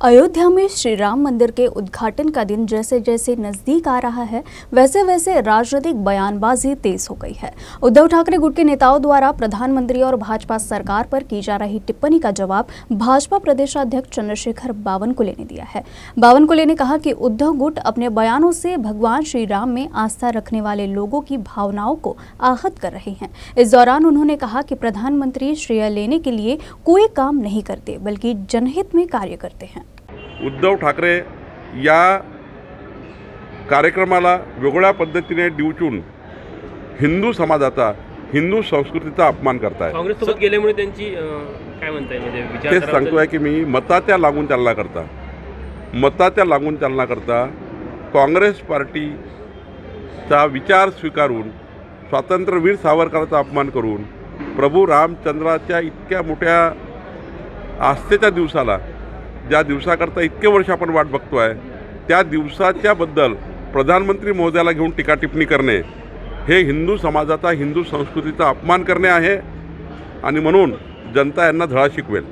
अयोध्या में श्री राम मंदिर के उद्घाटन का दिन जैसे जैसे नजदीक आ रहा है वैसे वैसे राजनीतिक बयानबाजी तेज हो गई है। उद्धव ठाकरे गुट के नेताओं द्वारा प्रधानमंत्री और भाजपा सरकार पर की जा रही टिप्पणी का जवाब भाजपा प्रदेशाध्यक्ष चंद्रशेखर बावनकुले ने दिया है। बावनकुले ने कहा कि उद्धव गुट अपने बयानों से भगवान श्री राम में आस्था रखने वाले लोगों की भावनाओं को आहत कर रहे हैं। इस दौरान उन्होंने कहा कि प्रधानमंत्री श्रेय लेने के लिए कोई काम नहीं करते बल्कि जनहित में कार्य करते हैं। उद्धव ठाकरे या कार्यक्रमाला वेगळ्या पद्धतीने डिवचून हिंदू समाजाचा हिंदू संस्कृतीचा अपमान करताय। काँग्रेससोबत गेल्यामुळे त्यांची काय म्हणताय म्हणजे विचार तेच सांगतोय की मी मताच्या लागून चालना करता काँग्रेस पार्टीचा विचार स्वीकारून स्वातंत्र्यवीर सावरकरांचा अपमान करून प्रभू रामचंद्राच्या इतक्या मोठ्या आस्थेच्या दिवसाला ज्या दिवसाकरता इतके वर्ष आपण वाट बघतोय त्या दिवसाच्या बद्दल प्रधानमंत्री महोदयाला घेऊन टीका टिप्पणी करणे हे हिंदू समाजाचा हिंदू संस्कृतीचा अपमान करणे आहे आणि म्हणून जनता यांना धडा शिकवेल।